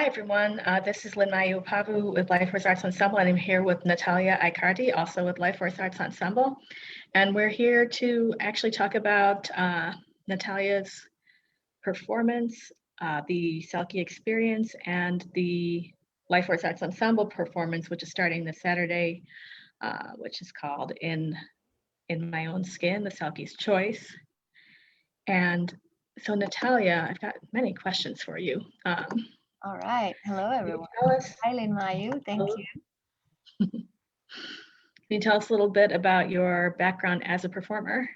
Hi, everyone. This is Linmayu Appavu with Life Force Arts Ensemble, and I'm here with Natalja Aicardi, also with Life Force Arts Ensemble. And we're here to actually talk about Natalja's performance, the Selkie Experience, and the Life Force Arts Ensemble performance, which is starting this Saturday, which is called In My Own Skin, the Selkie's Choice. And so, Natalja, I've got many questions for you. All right. Hello, everyone. Hi, Linmayu. Thank you. Can you tell us a little bit about your background as a performer?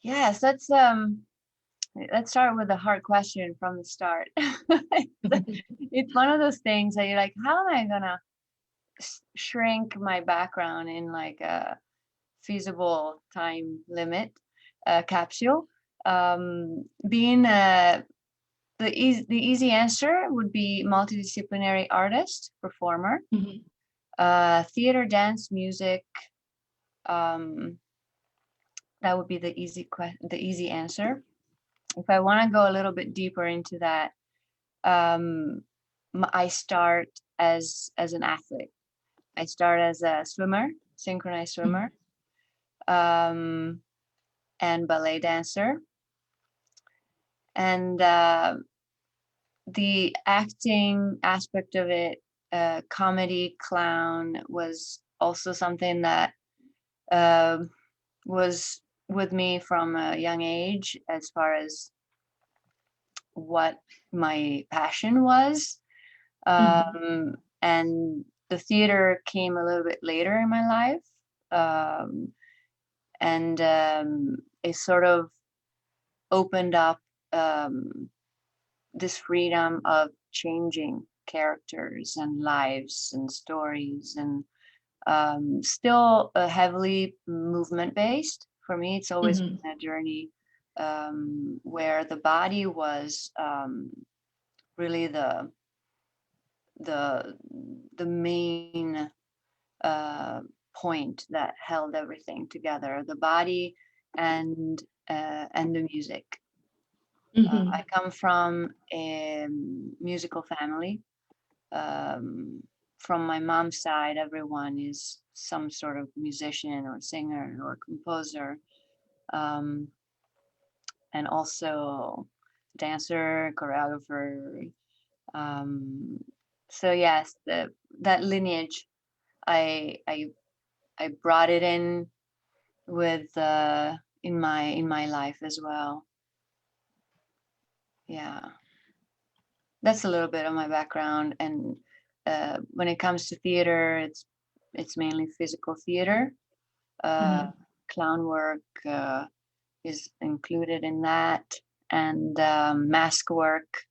Yes, let's start with a hard question from the start. It's one of those things that you're like, how am I gonna shrink my background in like a feasible time limit capsule? Being the easy answer would be multidisciplinary artist, performer, theater, dance, music. That would be the easy answer. If I want to go a little bit deeper into that, I start as an athlete. I start as a swimmer, synchronized swimmer, and ballet dancer. And the acting aspect of it, comedy, clown, was also something that was with me from a young age as far as what my passion was. And the theater came a little bit later in my life. And it sort of opened up this freedom of changing characters and lives and stories, and still heavily movement based. For me, it's always been a journey where the body was really the main point that held everything together, the body and the music. I come from a musical family. From my mom's side, everyone is some sort of musician or singer or composer, and also dancer, choreographer. So yes, that lineage, I brought it in with in my life as well. Yeah, that's a little bit of my background. And when it comes to theater, it's mainly physical theater. Clown work is included in that, and mask work.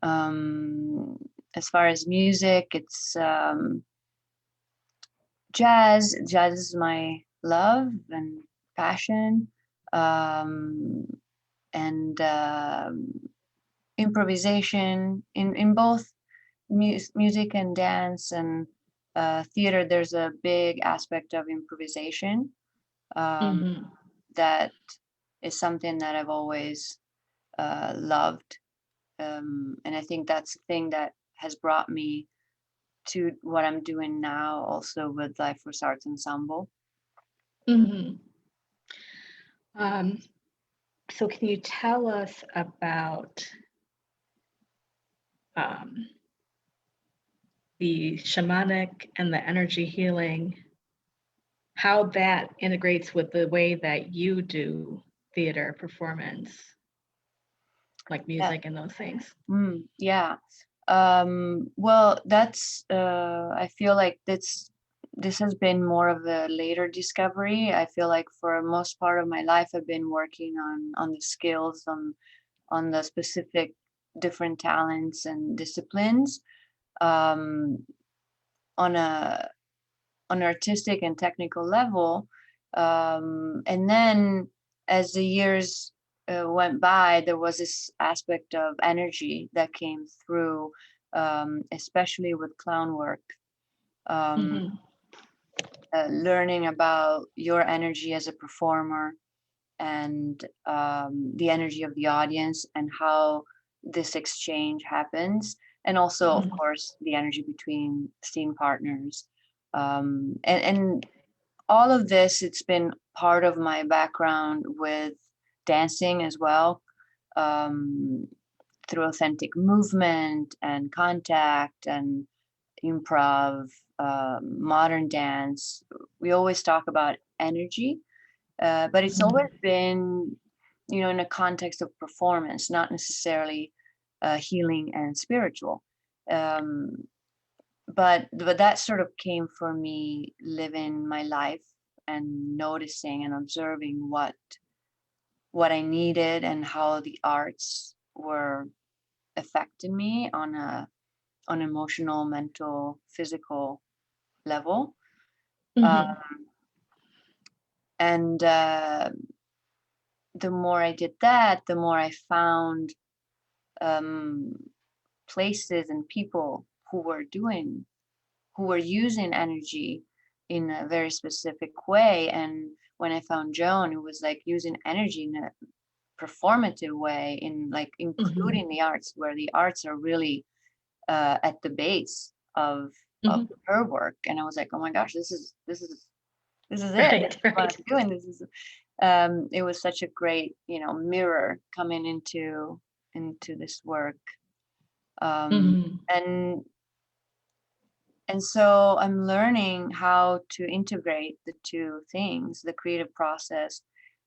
As far as music, it's jazz. Jazz is my love and passion, and improvisation in both music and dance and theater. There's a big aspect of improvisation that is something that I've always loved, and I think that's the thing that has brought me to what I'm doing now, also with Life Force Arts Ensemble. So can you tell us about the shamanic and the energy healing, how that integrates with the way that you do theater performance, like music and those things? Yeah. Well, that's I feel like this has been more of a later discovery. I feel like for most part of my life, I've been working on the skills, on the specific different talents and disciplines, on an artistic and technical level. And then as the years went by, there was this aspect of energy that came through, especially with clown work. Learning about your energy as a performer and the energy of the audience, and how this exchange happens. And also, of course, the energy between scene partners. And all of this, it's been part of my background with dancing as well, through authentic movement and contact and improv, modern dance. We always talk about energy, but it's always been, in a context of performance, not necessarily healing and spiritual. But that sort of came for me living my life and noticing and observing what I needed and how the arts were affecting me on emotional, mental, physical level. And the more I did that, the more I found places and people who were using energy in a very specific way. And when I found Joan, it was like using energy in a performative way, in like including the arts, where the arts are really at the base of her work. And I was like, oh my gosh, this is it. What I'm doing. This is it was such a great, mirror coming into this work. And so I'm learning how to integrate the two things, the creative process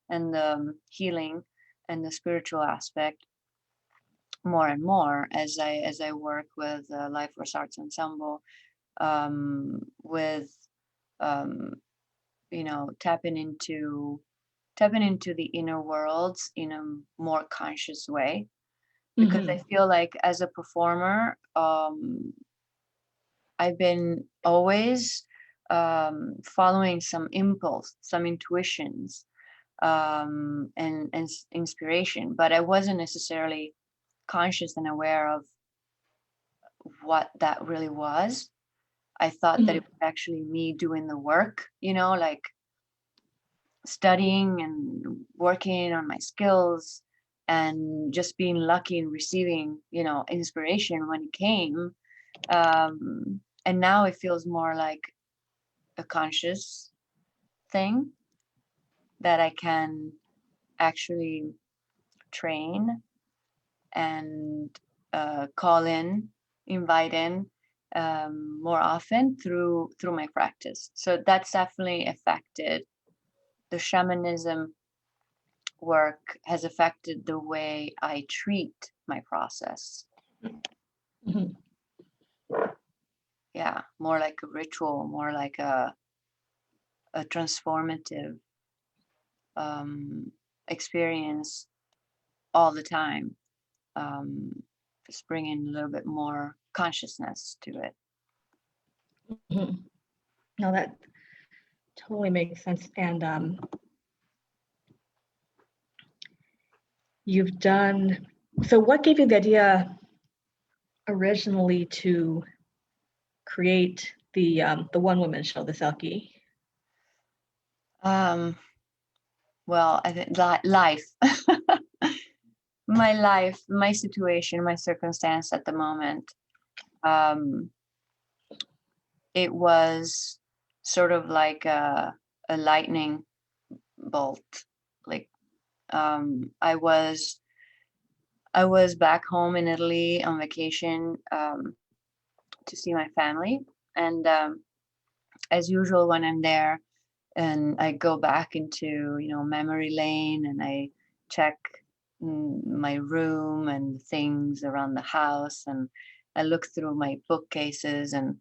and the healing and the spiritual aspect, more and more as I work with Life Force Arts Ensemble, with tapping into the inner worlds in a more conscious way, because I feel like as a performer, I've been always following some impulse, some intuitions, and inspiration, but I wasn't necessarily conscious and aware of what that really was. I thought that it was actually me doing the work, like studying and working on my skills and just being lucky and receiving, inspiration when it came. And now it feels more like a conscious thing that I can actually train and call in, invite in more often through my practice. So that's definitely affected. The shamanism work has affected the way I treat my process. Yeah, more like a ritual, more like a transformative experience all the time. Just bringing a little bit more consciousness to it. No, that totally makes sense. And you've done, so what gave you the idea originally to create the one woman show, the Selkie? Well, I think life, my life, my situation, my circumstance at the moment. It was sort of like a lightning bolt. Like I was back home in Italy on vacation to see my family, and as usual when I'm there, and I go back into memory lane, and I check my room and things around the house, and I look through my bookcases and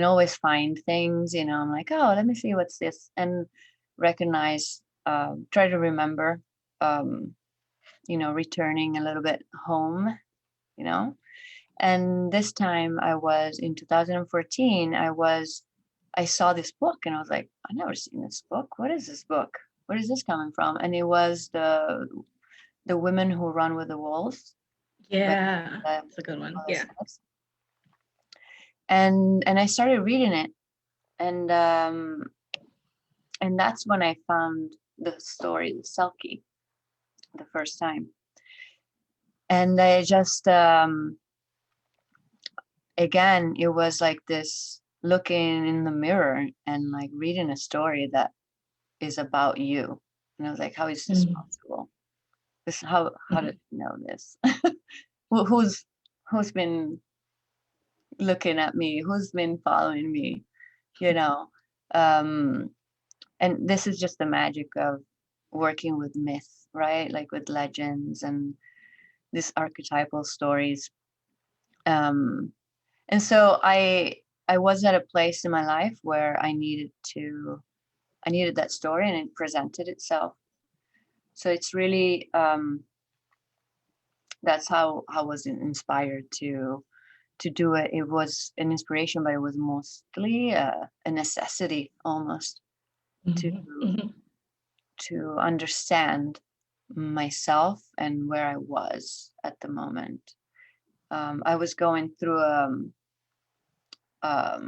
always find things. I'm like, oh, let me see what's this, and recognize, try to remember, returning a little bit home, and this time I was in 2014. I saw this book and I was like, I've never seen this book. What is this book? Where is this coming from? And it was the Women Who Run with the Wolves. Yeah, that's a good one. Yeah. And I started reading it, and that's when I found the story, Selkie, the first time. And I just, again, it was like this looking in the mirror and like reading a story that is about you. And I was like, how is this possible? This, how did you know this? Who's been looking at me? Who's been following me? You know? And this is just the magic of working with myth, right? Like with legends and these archetypal stories. And so I was at a place in my life where I needed that story, and it presented itself. So it's really, that's how I was inspired to do it. It was an inspiration, but it was mostly a necessity almost to understand myself and where I was at the moment. I was going through a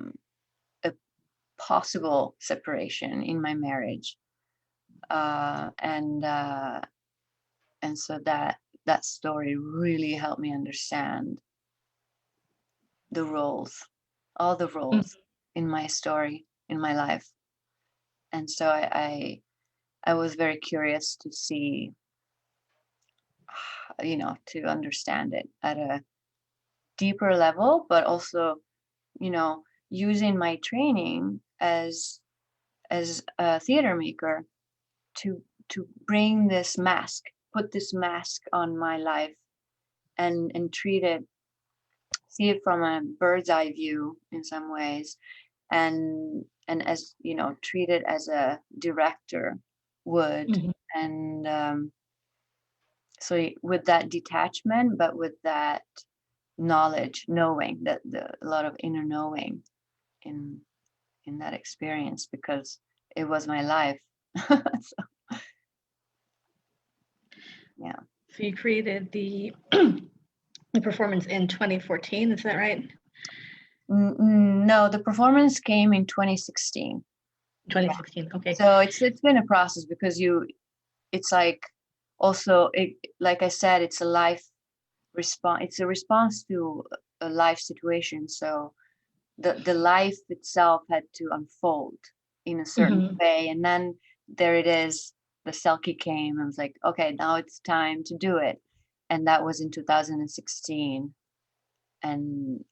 possible separation in my marriage, and so that story really helped me understand the roles, all the roles in my story, in my life. And so I was very curious to see, to understand it at a deeper level, but also, using my training as a theater maker to bring this mask, put this mask on my life, and treat it, see it from a bird's eye view in some ways, and as treat it as a director would. And so with that detachment, but with that knowledge, knowing that a lot of inner knowing in that experience, because it was my life. So, yeah. So you created the performance in 2014, is that right? No, the performance came in 2016. 2016, okay. So it's been a process, because it's like, also, like I said, it's a life response. It's a response to a life situation. So the life itself had to unfold in a certain way, and then there it is, the Selkie came and was like, okay, now it's time to do it. And that was in 2016. And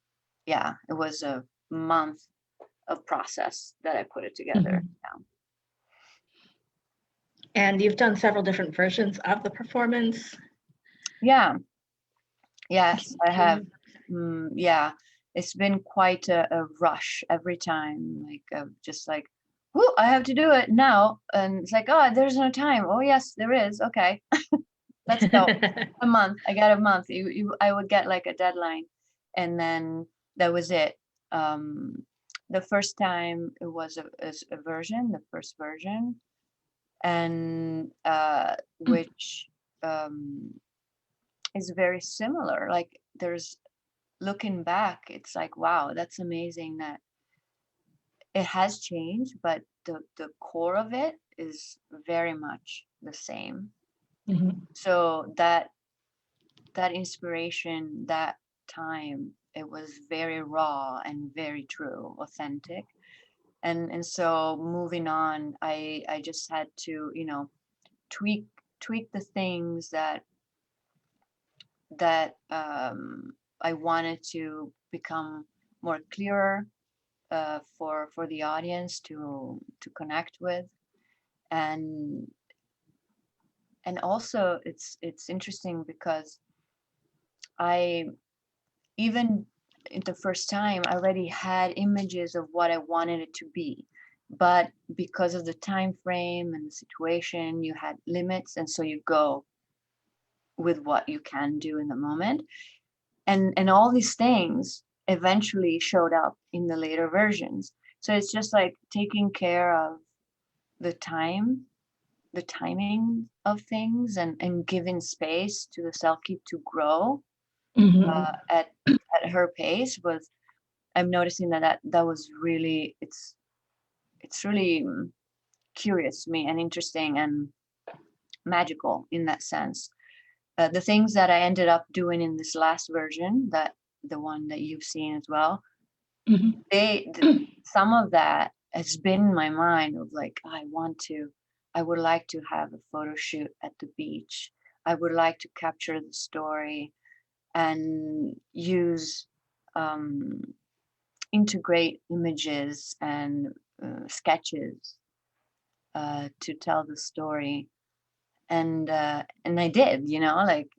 yeah, it was a month of process that I put it together. And you've done several different versions of the performance. Yeah. Yes, I have. Yeah, it's been quite a rush every time, like just like, whoo, I have to do it now. And it's like, oh, there's no time. Oh, yes, there is. Okay, let's go. A month. I got a month. I would get like a deadline, and then that was it. The first time it was a version, the first version, and which is very similar. Like, there's, looking back, it's like, wow, that's amazing that it has changed, but the core of it is very much the same. So that inspiration, that time, it was very raw and very true, authentic. And so moving on, I just had to, tweak the things that I wanted to become more clearer, for the audience to connect with. And also it's interesting, because I, even in the first time, I already had images of what I wanted it to be, but because of the time frame and the situation, you had limits, and so you go with what you can do in the moment. And all these things eventually showed up in the later versions. So it's just like taking care of the timing of things, and giving space to the Selkie to grow at her pace. Was, I'm noticing that was really, it's really curious to me, and interesting, and magical in that sense. the things that I ended up doing in this last version, that the one that you've seen as well, some of that has been in my mind of like, I would like to have a photo shoot at the beach. I would like to capture the story and use, integrate images and sketches to tell the story. And I did, like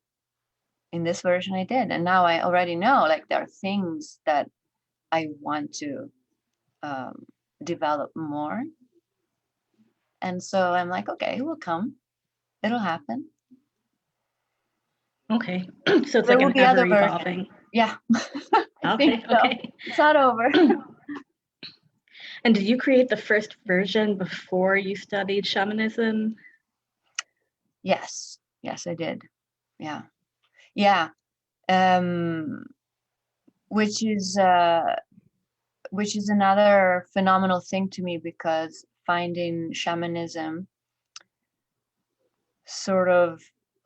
in this version I did. And now I already know, like, there are things that I want to develop more. And so I'm like, okay, it will come. It'll happen. Okay. So it's There like will an be other ever evolving. versions. Yeah. I Okay, think so. okay. It's not over. And did you create the first version before you studied shamanism? Yes, I did. Yeah. Which is another phenomenal thing to me, because finding shamanism sort of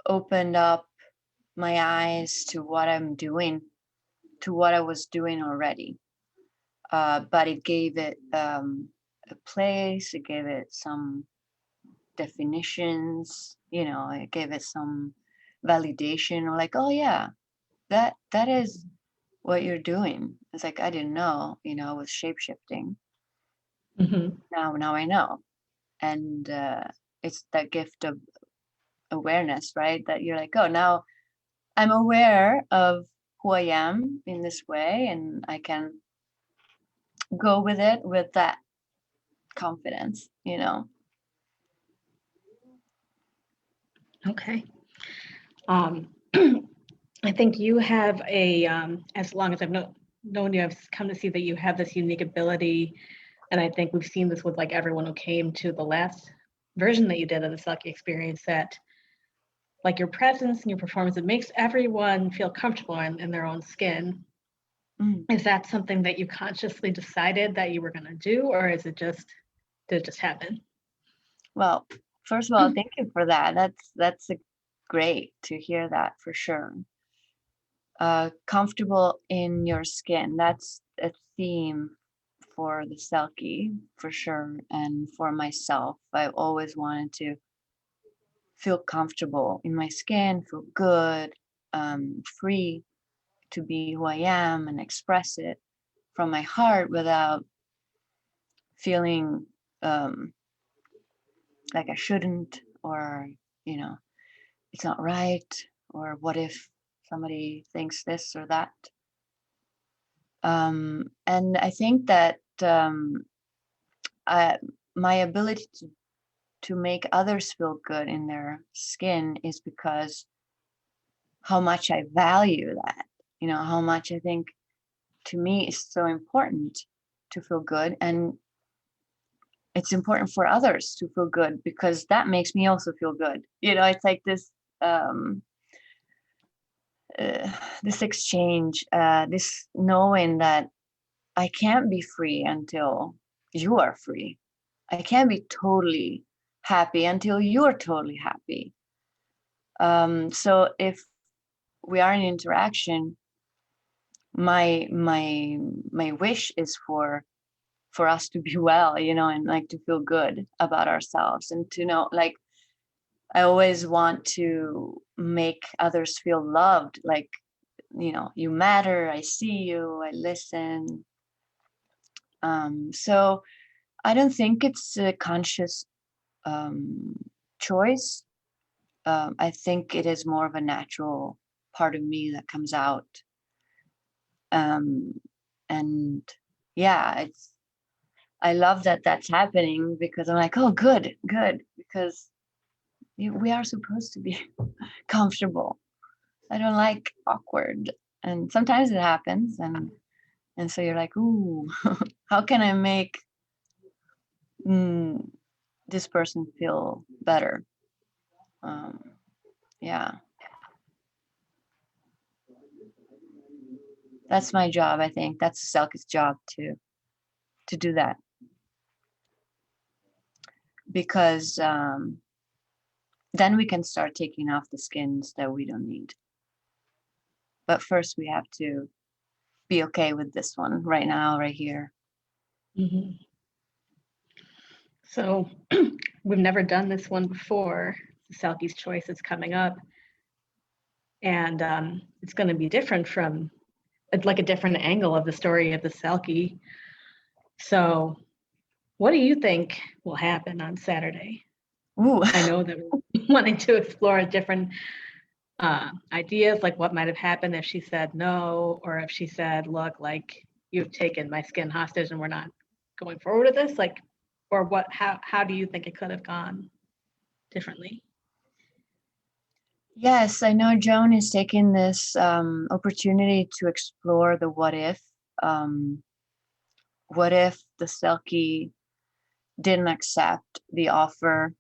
opened up my eyes to what I'm doing, to what I was doing already. But it gave it a place, it gave it some definitions, it gave it some validation, or like, oh yeah, that is what you're doing. It's like, I didn't know, with shapeshifting. Now I know. And it's that gift of awareness, right? That you're like, oh, now I'm aware of who I am in this way, and I can go with it with that confidence, Okay. I think you have as long as I've known you, I've come to see that you have this unique ability. And I think we've seen this with like everyone who came to the last version that you did of the Selkie Experience, that like your presence and your performance, it makes everyone feel comfortable in their own skin. Is that something that you consciously decided that you were going to do, or did it just happen? Well, first of all, thank you for that. That's great to hear that, for sure. Comfortable in your skin, that's a theme for the Selkie, for sure. And for myself, I've always wanted to feel comfortable in my skin, feel good, free to be who I am and express it from my heart without feeling like I shouldn't, or it's not right, or what if somebody thinks this or that. And I think that my ability to make others feel good in their skin is because how much I value that, how much I think, to me, is so important to feel good. And it's important for others to feel good, because that makes me also feel good. It's like this this exchange, this knowing that I can't be free until you are free. I can't be totally happy until you're totally happy. So if we are in interaction, my wish is for us to be well, and like to feel good about ourselves, and to know, like, I always want to make others feel loved, like, you matter, I see you, I listen. So I don't think it's a conscious choice. I think it is more of a natural part of me that comes out. And yeah, I love that that's happening, because I'm like, oh, good, because we are supposed to be comfortable. I don't like awkward, and sometimes it happens, and so you're like, ooh, how can I make this person feel better? Yeah, that's my job. I think that's Selkie's job to do that, because then we can start taking off the skins that we don't need. But first we have to be okay with this one right now, right here. Mhm. So we've never done this one before. Selkie's Choice is coming up. And it's going to be different from, like a different angle of the story of the Selkie. So what do you think will happen on Saturday? Ooh. I know that we're wanting to explore different ideas, like what might have happened if she said no, or if she said, look, like you've taken my skin hostage and we're not going forward with this, like, or what, how do you think it could have gone differently? Yes, I know Joan is taking this opportunity to explore the what if. What if the Selkie didn't accept the offer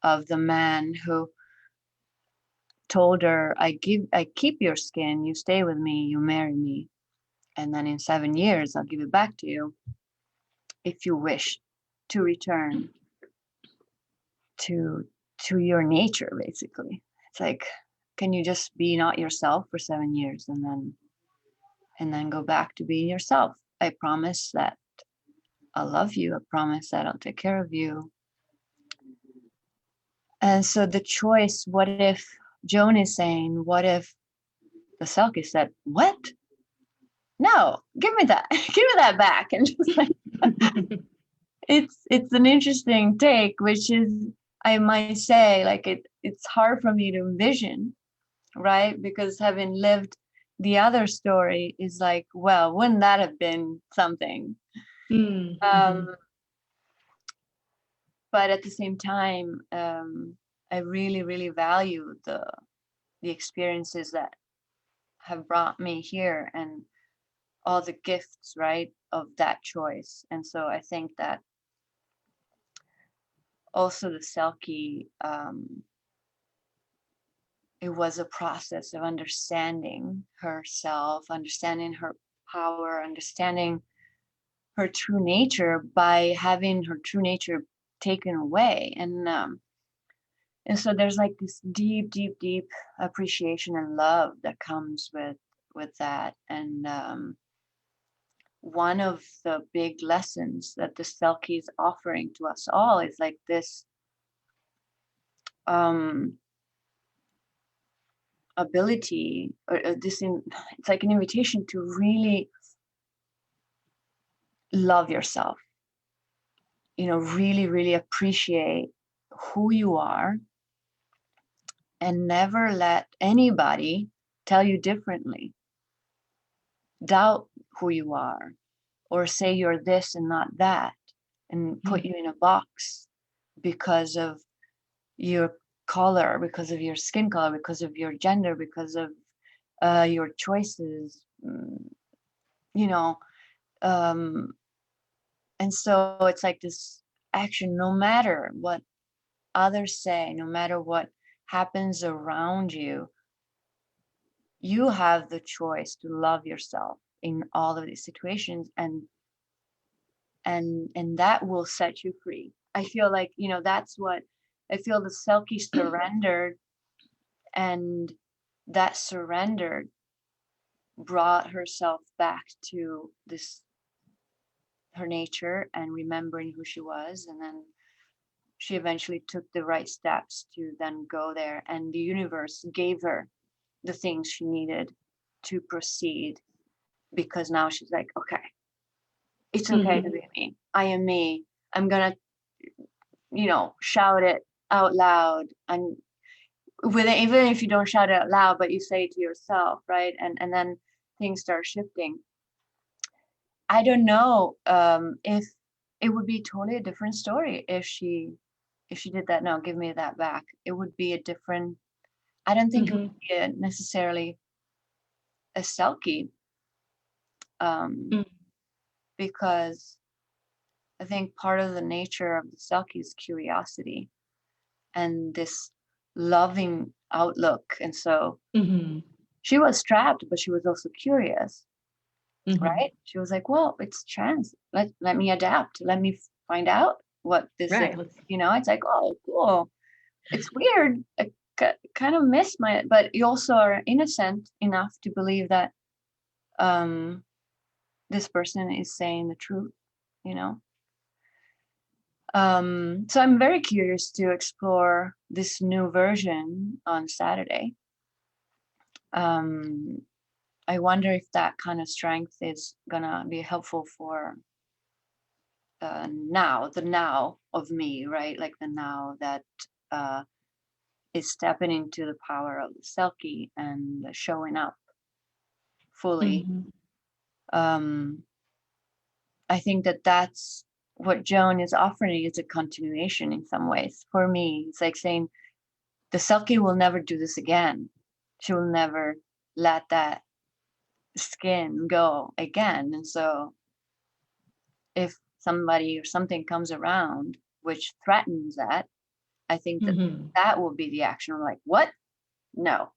of the man who told her, I keep your skin, you stay with me, you marry me, and then in 7 years I'll give it back to you if you wish to return to your nature, basically. It's like, can you just be not yourself for 7 years and then go back to being yourself? I promise that I'll love you. I promise that I'll take care of you. And so the choice, what if Joan is saying, what if the Selkie said, what? No, give me that. Give me that back. And just like, it's an interesting take, which is, I might say, like it's hard for me to envision, right? Because having lived the other story is like, well, wouldn't that have been something? Mm-hmm. But at the same time, I really, really value the experiences that have brought me here and all the gifts, right, of that choice. And so I think that also the Selkie, it was a process of understanding herself, understanding her power, understanding her true nature by having her true nature taken away. And so there's like this deep, deep, deep appreciation and love that comes with that. And one of the big lessons that the Selkie is offering to us all is like this ability, or it's like an invitation to really love yourself, really, really appreciate who you are and never let anybody tell you differently, doubt who you are, or say you're this and not that, and put you in a box because of your color, because of your skin color, because of your gender, because of your choices, and so it's like this action, no matter what others say, no matter what happens around you, you have the choice to love yourself in all of these situations, and that will set you free. I feel like, that's what I feel the Selkie surrendered, and that surrender brought herself back to her nature and remembering who she was. And then she eventually took the right steps to then go there, and the universe gave her the things she needed to proceed, because now she's like, okay, it's okay to be me. I am me. I'm gonna, shout it out loud, and with it, even if you don't shout it out loud, but you say it to yourself, right? And then things start shifting. I don't know if it would be totally a different story if she did that. No, give me that back. It would be a different. I don't think it would be necessarily a Selkie, because I think part of the nature of the Selkie is curiosity and this loving outlook. And so she was trapped, but she was also curious, right? She was like, well, it's chance. Let me adapt. Let me find out what this is. It's like, oh, cool. it's weird. I kind of miss but you also are innocent enough to believe that this person is saying the truth, you know. So I'm very curious to explore this new version on Saturday. I wonder if that kind of strength is gonna be helpful for the now of me, right? Like the now that is stepping into the power of the Selkie and showing up fully. Mhm. I think that that's what Joan is offering, is a continuation in some ways. For me, it's like saying the Selkie will never do this again. She will never let that skin go again. And so if somebody or something comes around which threatens that, I think that Mhm. that will be the action of like, what? No.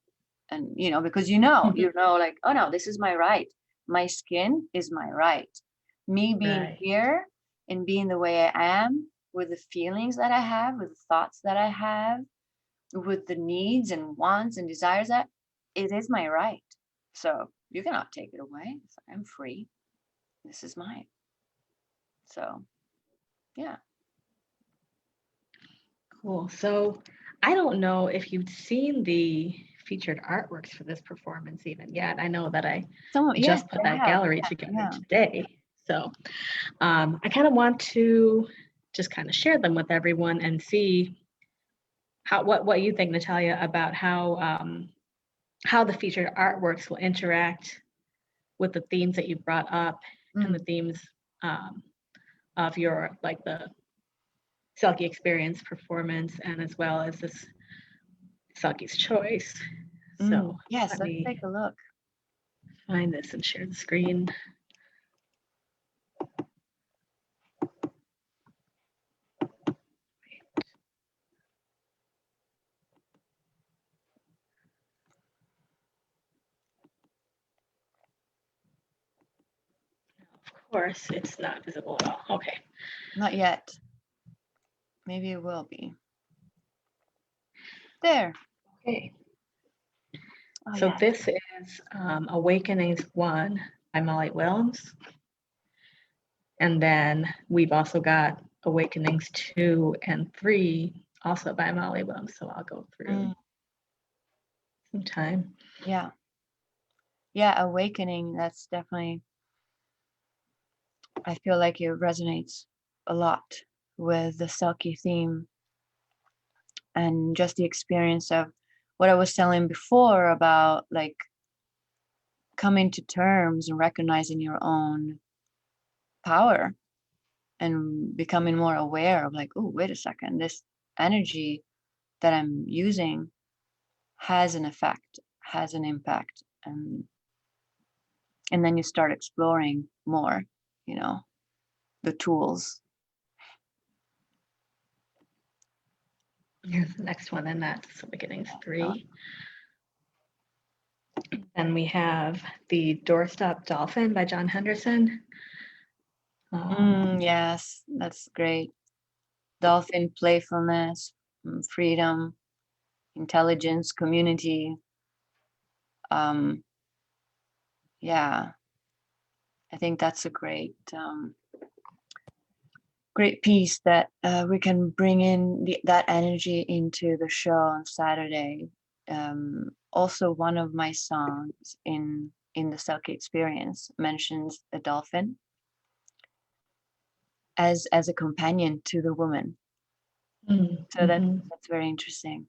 And, you know, because Mhm. like, oh no, this is my right. My skin is my right. Me being Right. here and being the way I am, with the feelings that I have, with the thoughts that I have, with the needs and wants and desires, that it is my right. So you cannot take it away. I'm free. This is mine. So yeah. Cool. So I don't know if you've seen the featured artworks for this performance even yet. I know that I Yes, just put I that have. gallery Yeah, together yeah. today. So I kind of want to just kind of share them with everyone and see what you think, Natalja, about how the featured artworks will interact with the themes that you brought up and the Mm, themes um, of your like the Selkie Experience performance and as well as this Selkie's Choice. So yes, let let's me take a look. find this and share the screen. Of course, it's not visible at all. Okay. Not yet. Maybe it will be. There. Okay. Oh So yeah. this is Awakenings 1 by Molly Williams. And then we've also got Awakenings 2 and 3 also by Molly Williams. So I'll go through some time. Yeah. Yeah, awakening, that's definitely, I feel like it resonates a lot with the Selkie theme and just the experience of what I was telling before about like coming to terms and recognizing your own power and becoming more aware of like, oh, wait a second, this energy that I'm using has an effect, has an impact. And then you start exploring more, you know, the tools. Here's the next one, and that's Awakenings 3. Then we have The Doorstop Dolphin by John Henderson. Yes, that's great. Dolphin playfulness, freedom, intelligence, community. Yeah, I think that's a great piece that we can bring in that energy into the show on Saturday. Also, one of my songs in the Selkie Experience mentions a dolphin as a companion to the woman. So that's very interesting.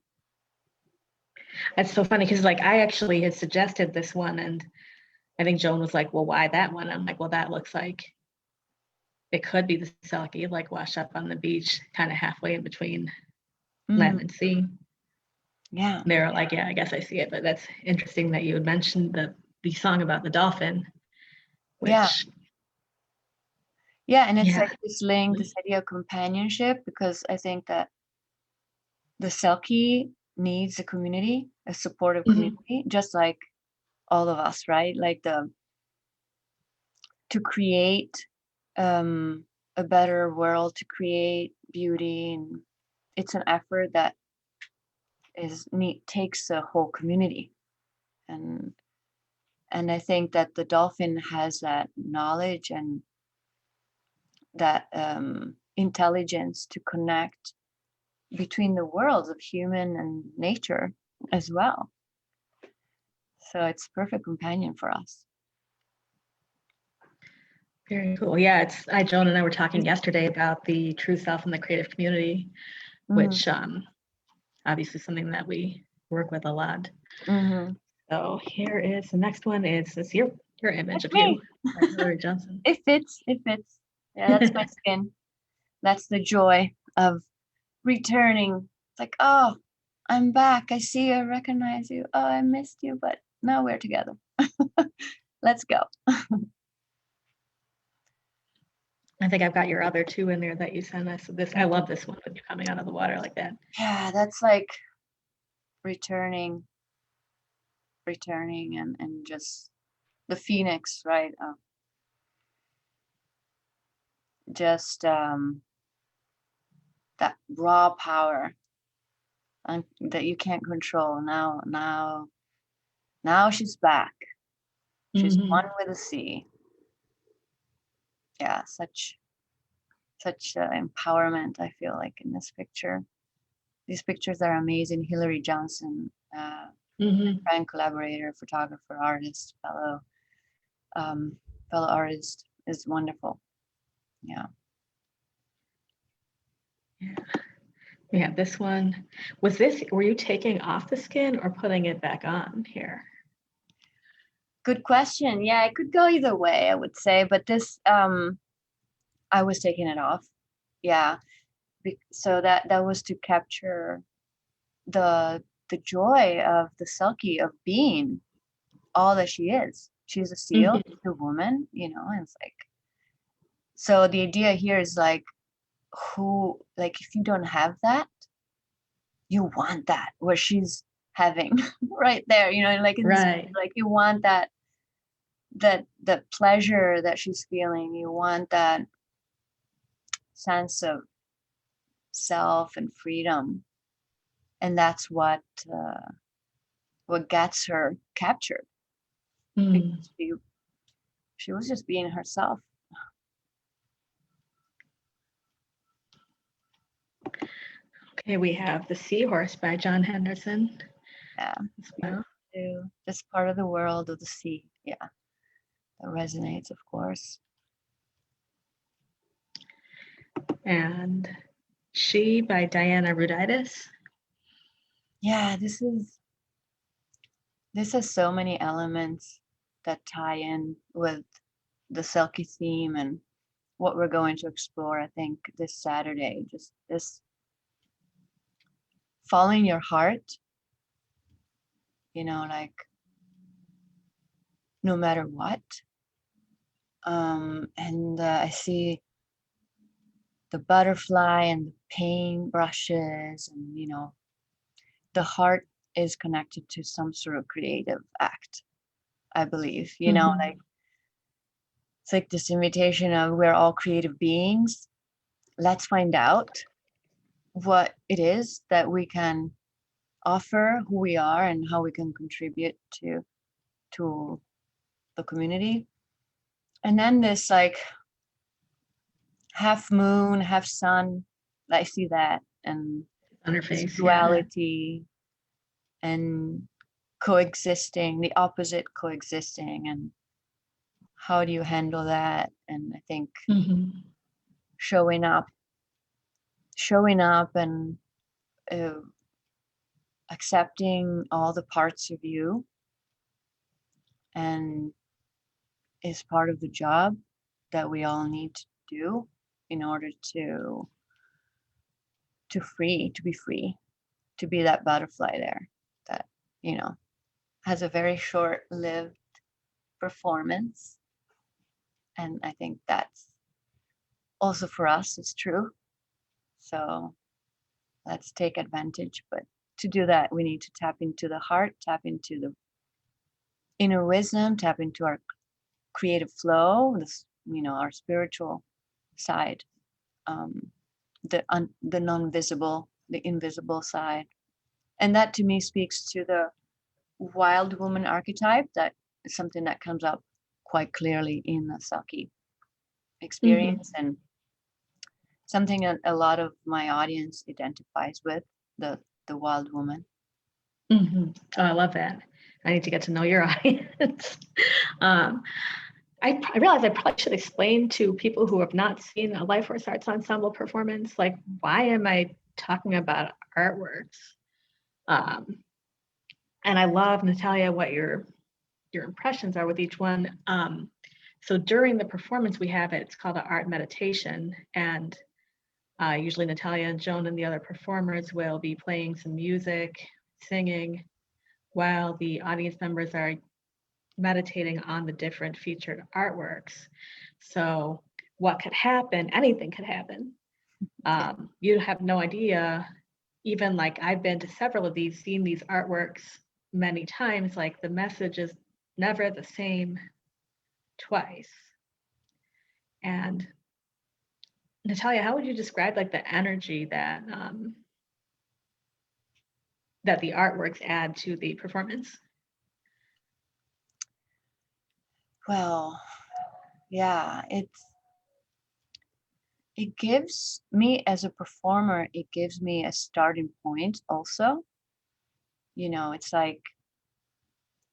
That's so funny because like I actually had suggested this one, and I think Joan was like, well, why that one? I'm like, well, that looks like it could be the Selkie, like washed up on the beach, kind of halfway in between land and sea. Yeah. They're like, yeah, I guess I see it, but that's interesting that you had mentioned the song about the dolphin, Yeah. which Yeah, and it's yeah. like this link, this idea of companionship, because I think that the Selkie needs a community, a supportive community, just like all of us, right? Like to create a better world, to create beauty, and it's an effort that takes a whole community. And I think that the dolphin has that knowledge and that intelligence to connect between the worlds of human and nature as well. So it's a perfect companion for us. Very cool. Yeah, Joan and I were talking yesterday about the true self and the creative community, which obviously something that we work with a lot. So here is the next one. It's your image of you, Hillary Johnson. It fits. Yeah, that's my skin. That's the joy of returning. It's like, oh, I'm back. I see you. I recognize you. Oh, I missed you, but now we're together. Let's go. I think I've got your other two in there that you sent us. I love this one with you coming out of the water like that. Yeah, that's like returning and just the phoenix, right? Just that raw power that you can't control. Now she's back. She's one with the sea. Yeah, such empowerment, I feel like, in this picture. These pictures are amazing. Hillary Johnson, friend, collaborator, photographer, artist, fellow artist, is wonderful. Yeah. We have this one. Were you taking off the skin or putting it back on here? Good question. Yeah, it could go either way, I would say, but this, I was taking it off. Yeah. So that was to capture the joy of the Selkie, of being all that she is. She's a seal, she's a woman, and it's like, so the idea here is like, if you don't have that, you want that, where she's having right there, like, right. Like you want that pleasure that she's feeling. You want that sense of self and freedom, and that's what gets her captured, because she was just being herself. Okay, we have The Seahorse by John Henderson. Yeah, this part of the world of the sea. Yeah, that resonates, of course. And She by Diana Ruditis. Yeah, this has so many elements that tie in with the Selkie theme and what we're going to explore, I think, this Saturday. Just this following your heart, like, no matter what. And I see the butterfly and the paint brushes, and the heart is connected to some sort of creative act, I believe. Like, it's like this invitation of, we're all creative beings. Let's find out what it is that we can offer, who we are, and how we can contribute to the community. And then this, like, half moon, half sun, I see that, and on her face, duality, and coexisting, the opposite coexisting, and how do you handle that? And I think showing up and accepting all the parts of you, and is part of the job that we all need to do in order to be free, to be that butterfly there that has a very short-lived performance. And I think that's also for us is true. So let's take advantage, but to do that, we need to tap into the heart, tap into the inner wisdom, tap into our creative flow, our spiritual side, the non-visible, the invisible side, And that to me speaks to the wild woman archetype. That is something that comes up quite clearly in the Selkie experience, and something a lot of my audience identifies with, the wild woman. Oh, I love that. I need to get to know your audience. I realize I probably should explain to people who have not seen a Life Force Arts Ensemble performance, like, why am I talking about artworks? And I love, Natalja, what your impressions are with each one. So during the performance we have it, it's called an art meditation, and usually Natalja and Joan and the other performers will be playing some music, singing, while the audience members are meditating on the different featured artworks. So what could happen? Anything could happen. You have no idea. Even like I've been to several of these, seen these artworks many times, like the message is never the same twice. And Natalja, how would you describe like the energy that that the artworks add to the performance? Well, yeah, it gives me, as a performer, it gives me a starting point also. You know, it's like,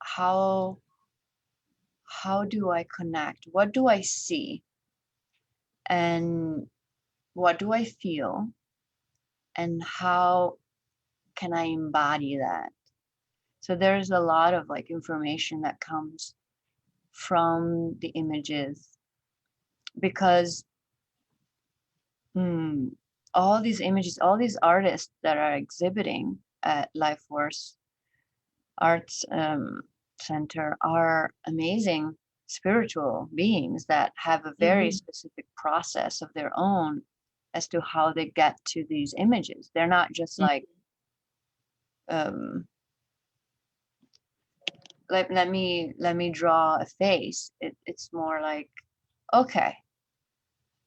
how do I connect? What do I see? And what do I feel? And how can I embody that? So there's a lot of like information that comes from the images, because all these images, all these artists that are exhibiting at Life Force Arts Center are amazing spiritual beings that have a very specific process of their own as to how they get to these images. They're not just like, let me draw a face. It's more like, okay,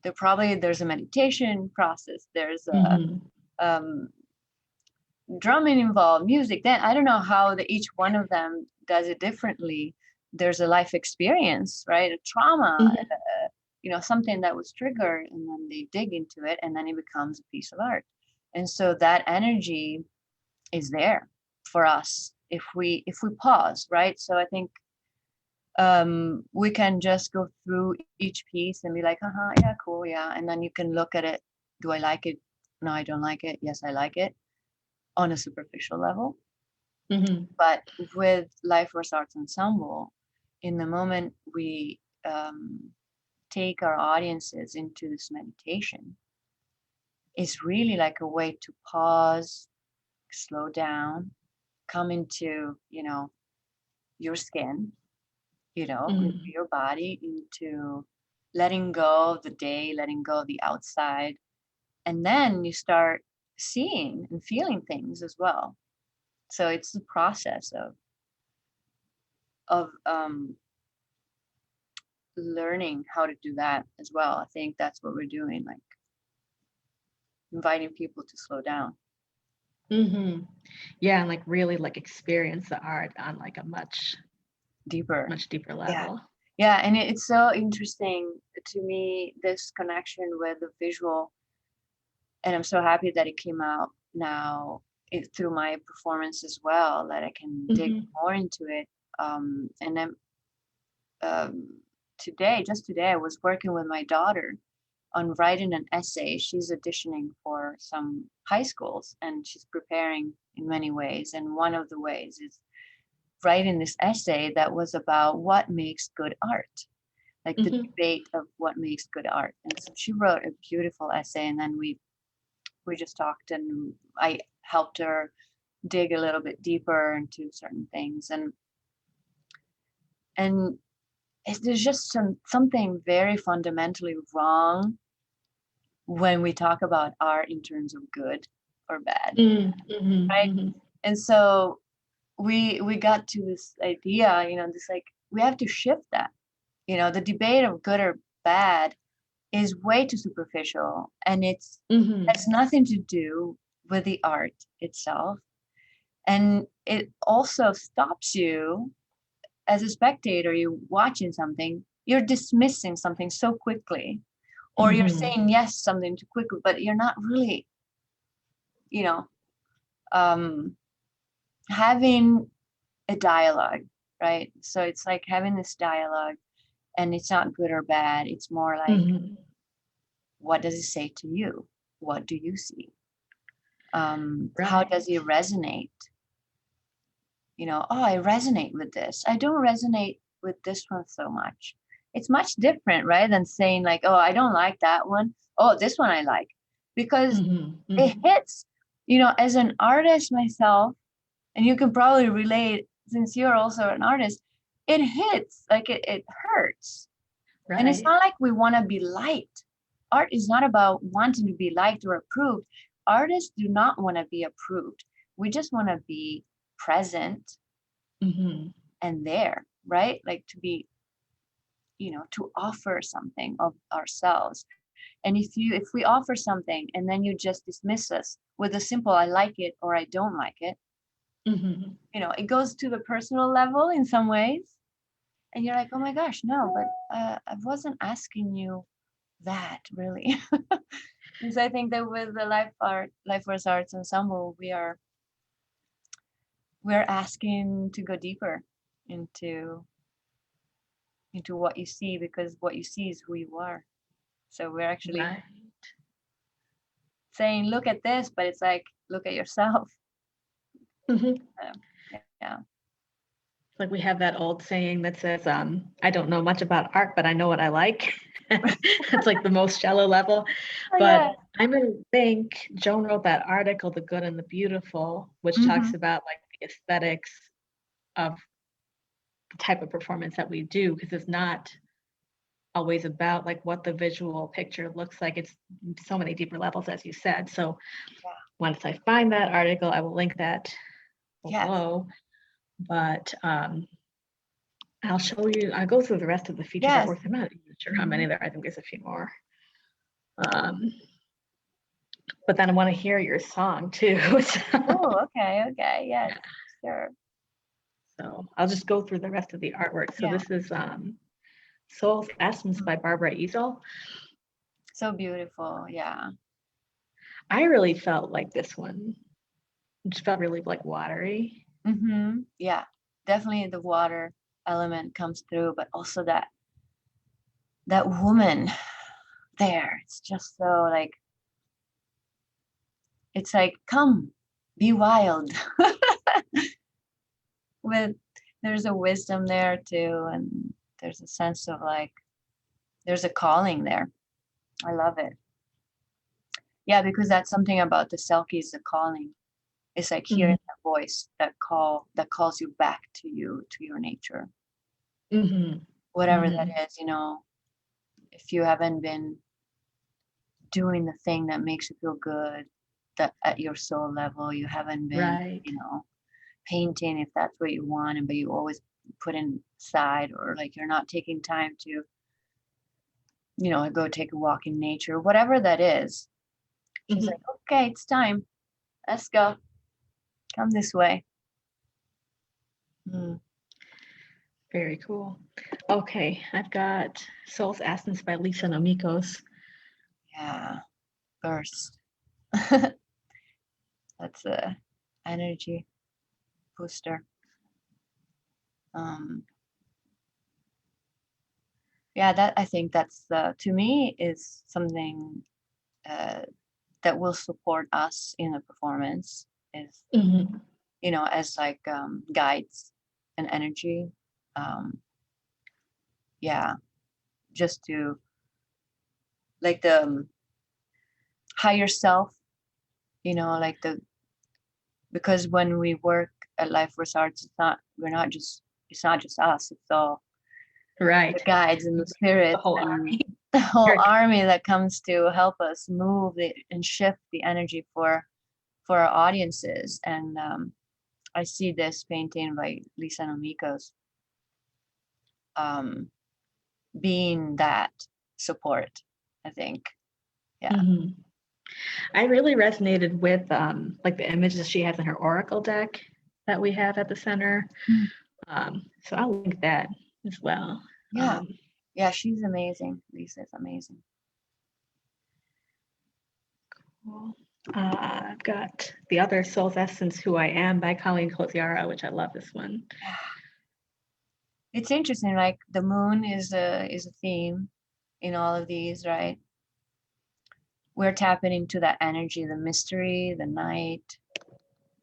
there's a meditation process, there's a drumming involved, music. Then I don't know how each one of them does it differently. There's a life experience, right? A trauma, something that was triggered, and then they dig into it, and then it becomes a piece of art. And so that energy is there for us if we pause, right? So I think we can just go through each piece and be like, yeah, cool, yeah. And then you can look at it. Do I like it? No, I don't like it. Yes, I like it, on a superficial level. But with Life Force Arts Ensemble, in the moment we take our audiences into this meditation, it's really like a way to pause, slow down, come into, your skin, into your body, into letting go of the day, letting go of the outside. And then you start seeing and feeling things as well. So it's the process of learning how to do that as well. I think that's what we're doing, like inviting people to slow down. Yeah, and like really like experience the art on like a much deeper level. Yeah, and it's so interesting to me, this connection with the visual, and I'm so happy that it came out now through my performance as well, that I can dig more into it. And then just today I was working with my daughter on writing an essay. She's auditioning for some high schools, and she's preparing in many ways, and one of the ways is writing this essay that was about what makes good art, like the debate of what makes good art. And so she wrote a beautiful essay, and then we just talked, and I helped her dig a little bit deeper into certain things, and there's just something very fundamentally wrong when we talk about art in terms of good or bad, right? And so we got to this idea, this like, we have to shift that. The debate of good or bad is way too superficial, and it's has nothing to do with the art itself. And it also stops you as a spectator. You're watching something, you're dismissing something so quickly, or you're Mhm. saying yes something too quickly, but you're not really, you know, having a dialogue, right? So it's like having this dialogue, and it's not good or bad. It's more like, Mhm. what does it say to you? What do you see? How Right. does it resonate? Oh, I resonate with this. I don't resonate with this one so much. It's much different, right? Than saying like, oh, I don't like that one. Oh, this one I like. Because Mhm. it Mhm. hits, as an artist myself, and you can probably relate since you're also an artist, it hits, like it hurts. And it's Right. not like we want to be liked. Art is not about wanting to be liked or approved. Artists do not want to be approved. We just want to be present Mhm. and there, right? Like to be, to offer something of ourselves. And if we offer something and then you just dismiss us with a simple I like it or I don't like it, Mhm. it goes to the personal level in some ways. And you're like, oh my gosh, no, but I wasn't asking you that really. And so I think that with the Life Force Arts Ensemble, we're asking to go deeper into what you see, because what you see is who you are. So we're actually Right. saying, look at this, but it's like, look at yourself. Mhm. Yeah. Like we have that old saying that says, I don't know much about art, but I know what I like. It's like the most shallow level. Oh But yeah. I think Joan wrote that article, The Good and the Beautiful, which Mm-hmm. talks about like the aesthetics of the type of performance that we do, because it's not always about like what the visual picture looks like. It's so many deeper levels, as you said. So Yeah. once I find that article, I will link that Yes. below. But I'll show you, I'll go through the rest of the featured Yes. artworks. I'm not even sure how Mm-hmm. many there are. I think there's a few more. Um, but then I want to hear your song too. Oh, okay. Okay. Yes. Yeah. Sure. So I'll just go through the rest of the artwork. So Yeah. this is Soul's Essence by Mm. Barbara Easel. So beautiful. Yeah. I really felt like this one. It just felt really like watery. Mm-hmm. Yeah. Definitely the water element comes through, but also that woman there. It's just so like, it's like, come, be wild. With There's a wisdom there too, and there's a sense of like, there's a calling there. I love it. Yeah, because that's something about the Selkie is the calling. It's like Mm-hmm. hearing that voice, that calls you back to your nature, Mm-hmm. whatever that Mm-hmm. is. If you haven't been doing the thing that makes you feel good, that at your soul level, you haven't been, Right. painting if that's what you want, but you always put inside, or like you're not taking time to, go take a walk in nature, whatever that is. She's Mm-hmm. like, okay, it's time. Let's go. Come this way. Mm, Very cool. Okay, I've got Soul's Essence by Lisa Nomikos. yeah. Burst. That's a energy booster. Um, yeah, that I think that's to me is something uh, that will support us in a performance. Is Mm-hmm. as like guides and energy. Um, yeah, just to like the higher self. Like because when we work at Life Force Arts, it's not just us. It's all the Right. guides and the The spirits whole and army. the whole You're army that comes to help us move and shift the energy for our audiences. And I see this painting by Lisa Nomikos um, being that support, I think. Yeah. Mhm. I really resonated with like the images she has in her oracle deck that we have at the center. So I'll link that as well. Yeah. Yeah, she's amazing. Lisa's amazing. Cool. I've got The Other Soul's Essence, Who I Am by Colleen Kosiara, which I love this one. Yeah. It's interesting, like the moon is a theme in all of these, right? We're tapping into that energy, the mystery, the night,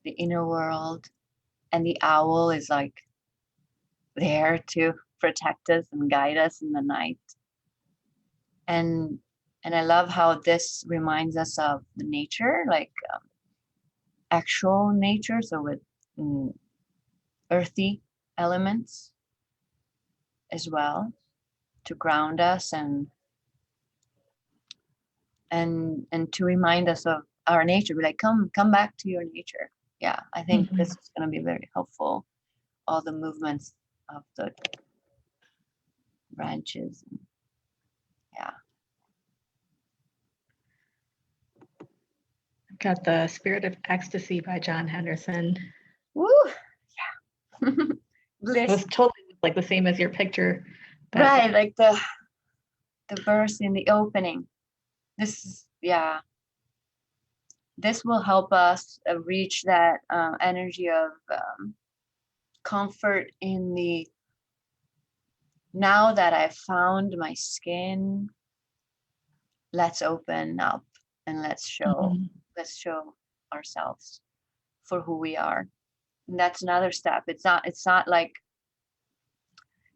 the inner world, and the owl is like there to protect us and guide us in the night. And I love how this reminds us of the nature, like actual nature, so with earthy elements as well, to ground us and to remind us of our nature. Be like, come back to your nature. Yeah, I think this is going to be very helpful. All the movements of the branches. Yeah. I've got The Spirit of Ecstasy by John Henderson. Woo! Yeah. It was totally like the same as your picture. Right, like the verse in the opening. This is, yeah. This will help us reach that energy of comfort in the, now that I've found my skin, let's open up and let's show ourselves for who we are. And that's another step. It's not like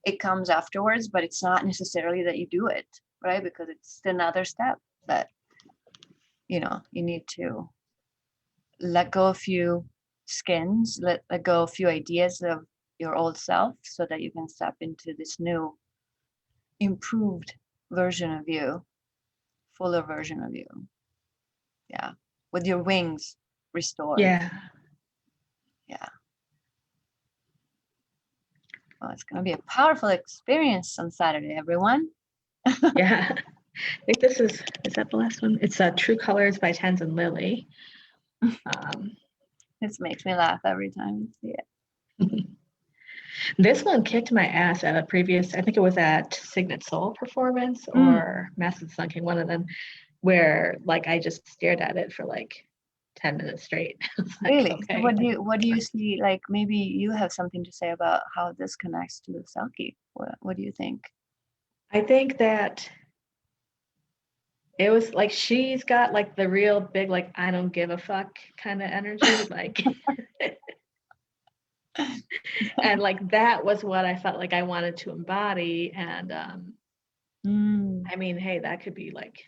it comes afterwards, but it's not necessarily that you do it, right? Because it's another step that, you need to let go a few skins, let go a few ideas of your old self so that you can step into this new, improved version of you, fuller version of you. Yeah. With your wings restored. Yeah. Yeah. Well, it's going to be a powerful experience on Saturday, everyone. Yeah. I think is that the last one? It's True Colors by Tenzin Lily. This makes me laugh every time I see it. This one kicked my ass at a previous, I think it was at Signet Soul performance or Massive Sunking, one of them, where like I just stared at it for like 10 minutes straight. Like, really? okay. So what do you see? Like maybe you have something to say about how this connects to the Selkie. What do you think? I think that it was like she's got like the real big like I don't give a fuck kind of energy, like and like that was what I felt like I wanted to embody. And I mean, hey, that could be like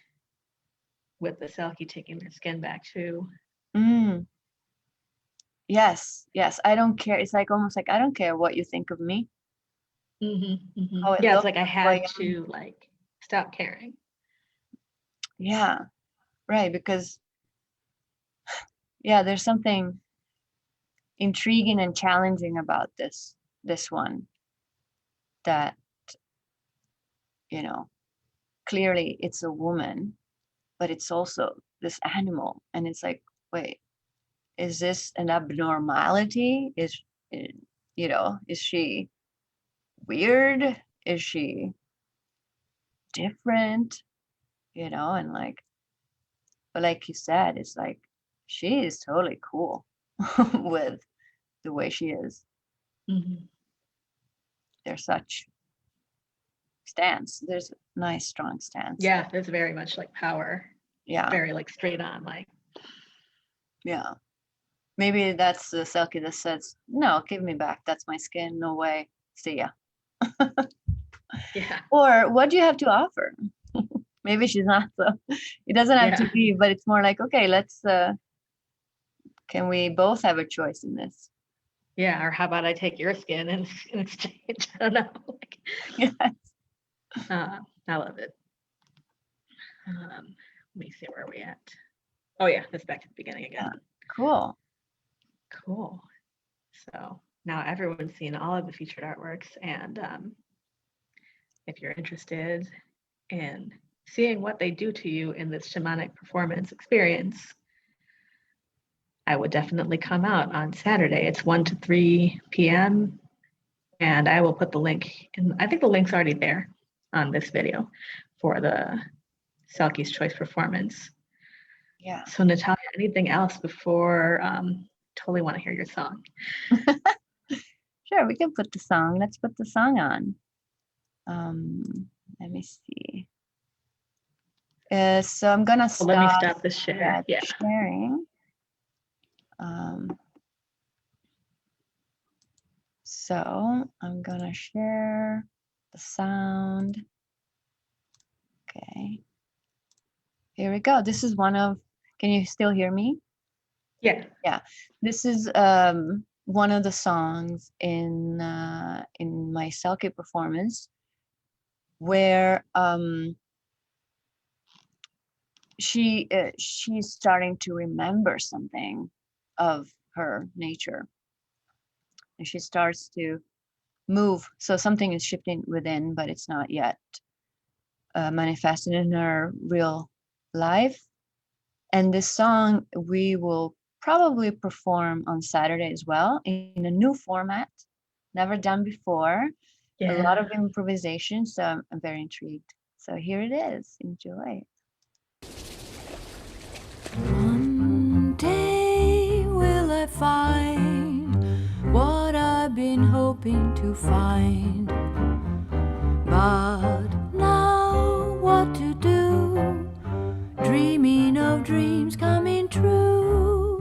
with the Selkie taking their skin back too. Yes, I don't care. It's like almost like I don't care what you think of me. How it Yeah, it's looks, like I had to like stop caring. Yeah, right. Because there's something intriguing and challenging about this one, that clearly it's a woman, but it's also this animal, and it's like, wait, is this an abnormality? Is she weird? Is she different? And like, but like you said, it's like she is totally cool with the way she is. There's such stance. There's a nice, strong stance. Yeah, there's very much like power. Yeah. Very like straight on, like. Yeah. Maybe that's the Selkie that says, no, give me back. That's my skin. No way. See ya. Yeah. Or what do you have to offer? Maybe she's not so. It doesn't have to be, but it's more like, okay, let's, can we both have a choice in this? Yeah, or how about I take your skin in exchange? I don't know. Like, yes. I love it. Let me see where we're at. Oh yeah, that's back to the beginning again. Cool. So now everyone's seen all of the featured artworks, and if you're interested in seeing what they do to you in this shamanic performance experience, I would definitely come out on Saturday. It's 1 to 3 p.m. And I will put the link in. I think the link's already there on this video for the Selkie's Choice performance. Yeah. So Natalja, anything else before totally want to hear your song? Sure, we can put the song. Let's put the song on. Let me see. So I'm gonna stop. Let me stop the share. Yeah. Sharing. So I'm gonna share the sound. Okay. Here we go. This is one of, can you still hear me? Yeah. Yeah. This is one of the songs in my Selkie performance where she's starting to remember something of her nature, and she starts to move. So something is shifting within, but it's not yet manifested in her real life. And this song we will probably perform on Saturday as well in a new format, never done before. Yeah. A lot of improvisation, so I'm very intrigued. So here it is. Enjoy. One day will I find what I've been hoping to find, but now what to do? Dreaming of dreams coming true.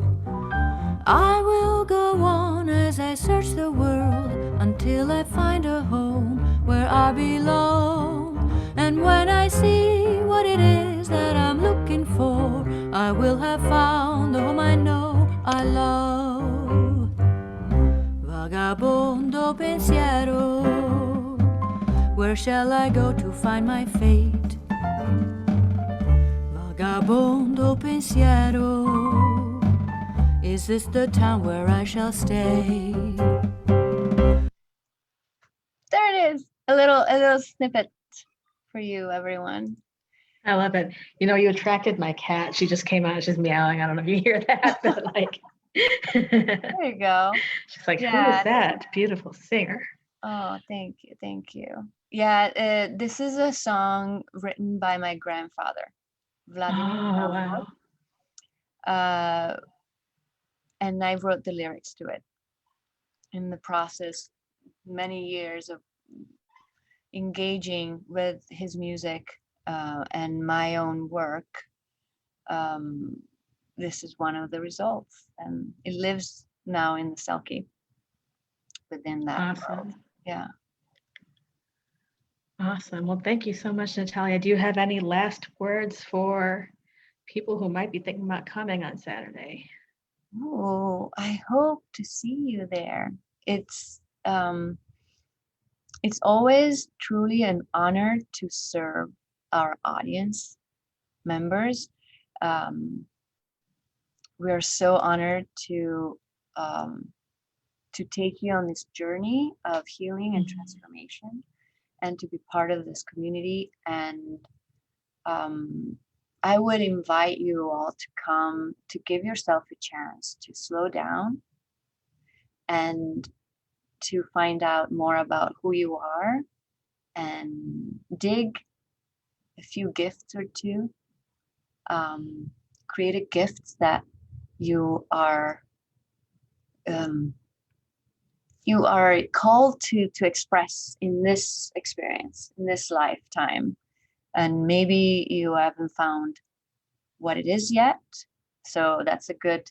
I will go on as I search the world until I find a home where I belong. And when I see what it is that I'm looking for, I will have found the home I know I love. Vagabondo pensiero, where shall I go to find my fate? Vagabondo pensiero, is this the town where I shall stay? There it is. A little snippet for you, everyone. I love it. You know, you attracted my cat. She just came out. She's meowing. I don't know if you hear that, but like. There you go. She's like, Yeah. who is that beautiful singer? Oh, thank you. Yeah, this is a song written by my grandfather, Vladimir. Oh, wow. And I wrote the lyrics to it. In the process, many years of engaging with his music and my own work, this is one of the results, and it lives now in the Selkie within that world. Yeah. Awesome. Well, thank you so much, Natalja. Do you have any last words for people who might be thinking about coming on Saturday? Oh, I hope to see you there. It's always truly an honor to serve our audience members. We are so honored to take you on this journey of healing and transformation, and to be part of this community. And I would invite you all to come, to give yourself a chance to slow down and to find out more about who you are, and dig a few gifts or two, creative gifts that you are called to express in this experience, in this lifetime. And maybe you haven't found what it is yet, so that's a good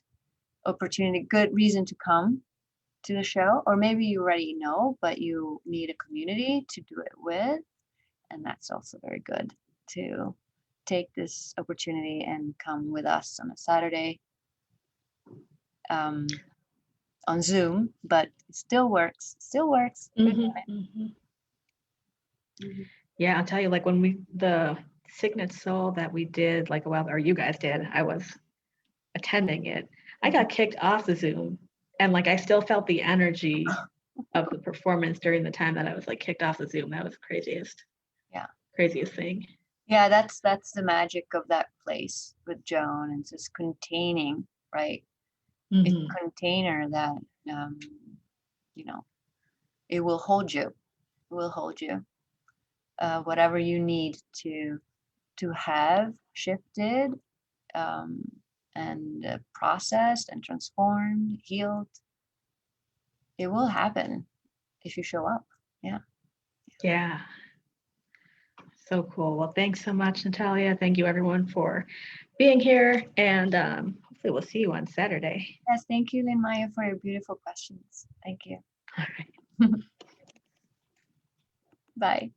opportunity, good reason to come to the show. Or maybe you already know, but you need a community to do it with, and that's also very good to take this opportunity and come with us on a Saturday on Zoom, but it still works. Yeah, I'll tell you, like when the Signet Soul that we did, like a while, or you guys did, I was attending it. I got kicked off the Zoom, and like I still felt the energy of the performance during the time that I was like kicked off the Zoom. That was craziest thing. Yeah, that's the magic of that place with Joan. It's just containing, right? It's Mhm. a container that you know, it will hold you. It will hold you. Whatever you need to have shifted, um, and processed and transformed, healed, it will happen if you show up. Yeah. Yeah. So cool. Well, thanks so much, Natalja. Thank you everyone for being here, and hopefully we'll see you on Saturday. Yes, thank you, Linmayu, for your beautiful questions. Thank you. All right. Bye.